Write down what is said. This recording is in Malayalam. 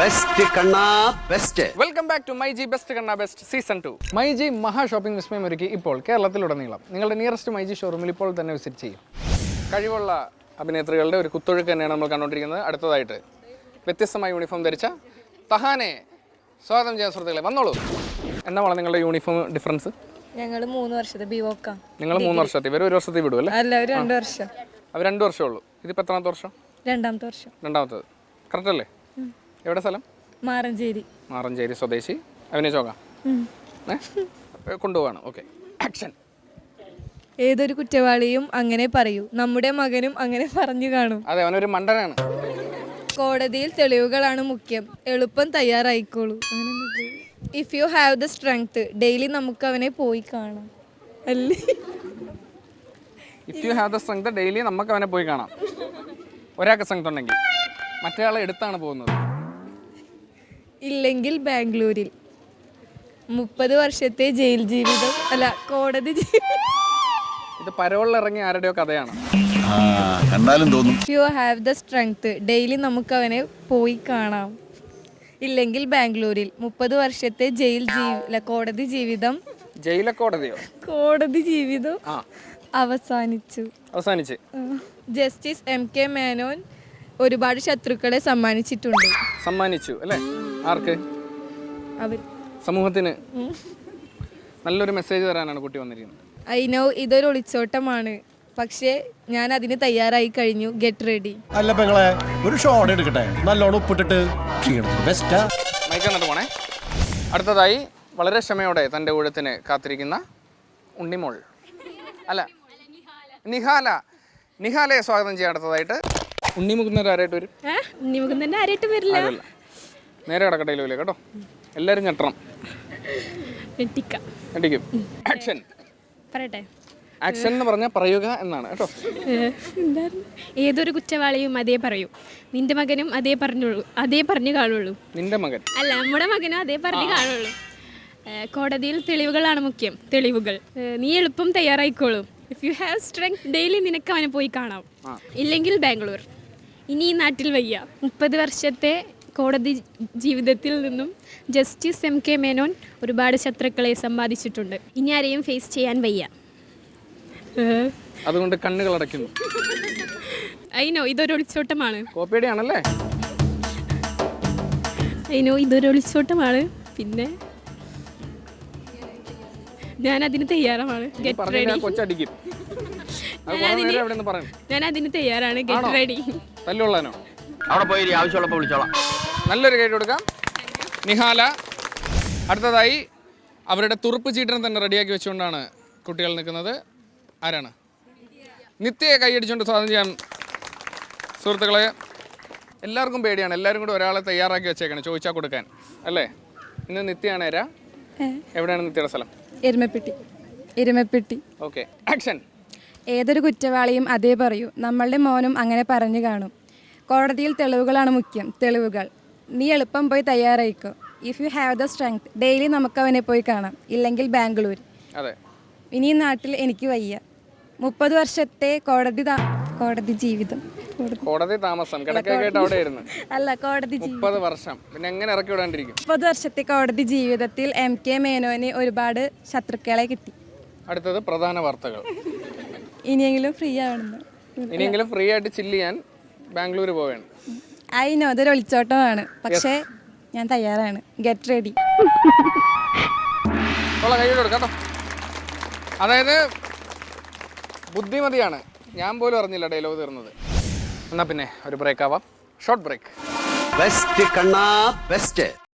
ബെസ്റ്റ് കണ്ണാ best. Welcome back to my G best കണ്ണാ ബെസ്റ്റ് സീസൺ 2. മൈ ജി മഹാ ഷോപ്പിംഗ് വിസ്മയം ഒരുക്കി ഇപ്പോൾ കേരളത്തിലുടനീളം നിങ്ങളുടെ നിയറസ്റ്റ് മൈ ജി ഷോറൂമിൽ ഇപ്പോൾ തന്നെ വിസിറ്റ് ചെയ്യും. കഴിവുള്ള അഭിനേത്രികളുടെ ഒരു കുത്തൊഴുക്ക് തന്നെയാണ് നമ്മൾ കണ്ടുകൊണ്ടിരിക്കുന്നത്. അടുത്തതായിട്ട് വ്യത്യസ്തമായ യൂണിഫോം ധരിച്ച തഹാനെ സ്വാഗതം ചെയ്യാൻ സുഹൃത്തുക്കളെ, വന്നോളൂ. എന്താണ് നിങ്ങളുടെ യൂണിഫോം ഡിഫറൻസ്? ഞങ്ങൾ 3 വർഷത്തെ ബിവോക്ക. നിങ്ങൾ 3 വർഷത്തെ, ഇവർ 1 വർഷത്തെ വിടും അല്ലേ? അല്ല, അവർ 2 വർഷം. അവർ 2 വർഷമേ ഉള്ളൂ. ഇതിപ്പോൾ എത്രാമത്തെ വർഷം? രണ്ടാമത്തെ വർഷം. രണ്ടാമത്തത്. കറക്റ്റ് അല്ലേ? എവിടെ സ്ഥലം? മാറഞ്ചേരി. മാറഞ്ചേരി സ്വദേശി അഭിനയിച്ചോക്കാം കൊണ്ടുപോവാണ്. Okay, action. ഏതൊരു കുറ്റവാളിയും അങ്ങനെ പറയൂ, നമ്മുടെ മകനും അങ്ങനെ പറഞ്ഞു കാണും. അതെ, അവനൊരു മണ്ടനാണ്. കോടതിയിൽ തെളിവുകളാണ് മുഖ്യം, എളുപ്പം തയ്യാറായിക്കോളൂ. If you have the strength, daily നമുക്ക് അവനെ പോയി കാണാം. അല്ലേ? If you have the strength, daily നമുക്ക് അവനെ പോയി കാണാം. ഒരാൾക്ക് സ്ട്രെങ്ത് ഉണ്ടെങ്കിൽ മറ്റേയാളെ എടുത്താണ് പോകുന്നത്. ഇല്ലെങ്കിൽ ബാംഗ്ലൂരിൽ 30 വർഷത്തെ ജയിൽ ജീവിതം, അല്ല കോടതി ഇത് പരോളിൽ ഇറങ്ങിയ ആരുടെയോ കഥയാണ്. കണ്ടാലും തോന്നും. If you have the strength, daily നമുക്ക് അവനെ പോയി കാണാം. ഇല്ലെങ്കിൽ ബാംഗ്ലൂരിൽ 30 വർഷത്തെ കോടതി ജീവിതം. ജയിലെ കോടതിയോ? കോടതി ജീവിതം അവസാനിച്ച്. ജസ്റ്റിസ് MK മേനോൻ ഒരുപാട് ശത്രുക്കളെ സമ്മാനിച്ചു അല്ലേ? ആർക്ക്? അവർ. സമൂഹത്തിന് നല്ലൊരു മെസ്സേജ് തരാനാണ് കുട്ടി വന്നിരിക്കുന്നത്. ഐ നോ ഇതൊരു ഒളിച്ചോട്ടമാണ്, പക്ഷേ ഞാൻ അതിന് തയ്യാറായി കഴിഞ്ഞു. Get ready. അല്ല പെങ്ങളെ, ഒരു ഷോട്ട് എടുക്കട്ടെ, നല്ലോണം ഉപ്പിട്ടിട്ട്. മൈക്കെന്നിട്ട് പോണേ. അടുത്തതായി വളരെ ക്ഷമയോടെ തൻ്റെ ഊഴത്തിന് കാത്തിരിക്കുന്ന ഉണ്ണിമോൾ, അല്ല നിഹാലയെ സ്വാഗതം ചെയ്യാൻ. അടുത്തതായിട്ട് ഉണ്ണിമുകുന്നവർ ആരായിട്ട് വരും? ഉണ്ണിമുകുന്ദൻ്റെ ആരായിട്ട് വരില്ല. നേരെ കിടക്കട്ടയിലൂല്ലേ കേട്ടോ, എല്ലാവരും ഞെട്ടണം. ഞെട്ടിക്കും. ആക്ഷൻ. പറയട്ടെ. ആക്ഷൻ എന്ന് പറഞ്ഞാൽ പറയുക എന്നാണ് കേട്ടോ. ഏതൊരു കുറ്റവാളിയും അതേ പറയൂ, നിന്റെ മകനും അതേ പറഞ്ഞു കാണുള്ളൂ. നിന്റെ മകൻ അല്ല, നമ്മുടെ മകനും അതേ പറഞ്ഞു കാണുള്ളൂ. കോടതിയിൽ തെളിവുകളാണ് മുഖ്യം, തെളിവുകൾ. നീ എളുപ്പം തയ്യാറായിക്കോളൂ. If you have strength, daily നിനക്ക് അവനെ പോയി കാണാം. ഇല്ലെങ്കിൽ ബാംഗ്ലൂർ. ഇനി ഈ നാട്ടിൽ വയ്യ. 30 വർഷത്തെ കോടതി ജീവിതത്തിൽ നിന്നും ജസ്റ്റിസ് MK മേനോൻ ഒരുപാട് ശത്രുക്കളെ സമ്പാദിച്ചിട്ടുണ്ട്. ഇനി ആരെയും ഫേസ് ചെയ്യാൻ വയ്യ. അതുകൊണ്ട് കണ്ണുകൾ അടയ്ക്കുന്നു. അയിനോ ഇതൊരു ഒളിച്ചോട്ടമാണ്. കോപ്പിയടിയാണല്ലേ? അയിനോ ഇതൊരു ഒളിച്ചോട്ടമാണ്. പിന്നെ ഞാൻ അതിന് തയ്യാറാണ്. Get ready. ഞാൻ അതിന് തയ്യാറാണ്. Get ready. തല്ലുള്ളനോ? അവിടെ പോയി ആവശ്യമുള്ളപ്പോൾ വിളിച്ചോളാം. നല്ലൊരു കൈ കൊടുക്കാം. നിഹാല. അടുത്തതായി അവരുടെ തുറുപ്പ് ചീട്ടനെ തന്നെ റെഡിയാക്കി വെച്ചുകൊണ്ടാണ് കുട്ടികൾ നിൽക്കുന്നത്. ആരാണ്? നിത്യയെ കൈയടിച്ചുകൊണ്ട് സ്വാഗതം ചെയ്യാൻ. സുഹൃത്തുക്കളെ, എല്ലാവർക്കും പേടിയാണ്. എല്ലാവരും കൂടി ഒരാളെ തയ്യാറാക്കി വെച്ചേക്കാണ് ചോദിച്ചാൽ കൊടുക്കാൻ അല്ലേ? ഇന്ന് നിത്യയാണ്. എവിടെയാണ് നിത്യയുടെ സ്ഥലം? എരുമപ്പെട്ടി. Okay, action. ഏതൊരു കുറ്റവാളിയും അതേ പറയൂ, നമ്മളുടെ മോനും അങ്ങനെ പറഞ്ഞു കാണും. കോടതിയിൽ തെളിവുകളാണ് മുഖ്യം, തെളിവുകൾ. നീ എളുപ്പം പോയി തയ്യാറായിക്കോ. If you have the strength, daily നമുക്ക് അവനെ പോയി കാണാം. ഇല്ലെങ്കിൽ ബാംഗ്ലൂർ. അതെ. ഇനി നാട്ടിൽ എനിക്ക് വയ്യ. 30 വർഷത്തെ കോടതി ജീവിതം. കോടതി താമസം കിടക്കായിട്ട് അവിടെയായിരുന്നു. അല്ല, കോടതി 30 വർഷം. പിന്നെ എങ്ങനെ ഇറക്കി വിടാണ്ടിരിക്കും? 30 വർഷത്തെ കോടതി ജീവിതത്തിൽ MK മേനോന് ഒരുപാട് ശത്രുക്കളെ കിട്ടി. അടുത്തത് പ്രധാന വാർത്തകൾ. ഇനിയെങ്കിലും ഫ്രീ ആവണം. ഇനിയെങ്കിലും ഫ്രീ ആയിട്ട് ചില്ല് ചെയ്യാൻ ബാംഗ്ലൂർ പോവുകയാണ്. അതിനോ അതൊരു ഒളിച്ചോട്ടമാണ്, പക്ഷേ ഞാൻ തയ്യാറാണ്. Get ready. കൈ കൊടുക്കാം. അതായത് ബുദ്ധിമതിയാണ്. ഞാൻ പോലും അറിഞ്ഞില്ല ഡയലോഗ് തീർന്നത്. എന്നാൽ പിന്നെ ഒരു ബ്രേക്ക് ആവാം. Short break. ബെസ്റ്റ് കണ്ണാ ബെസ്റ്റ്.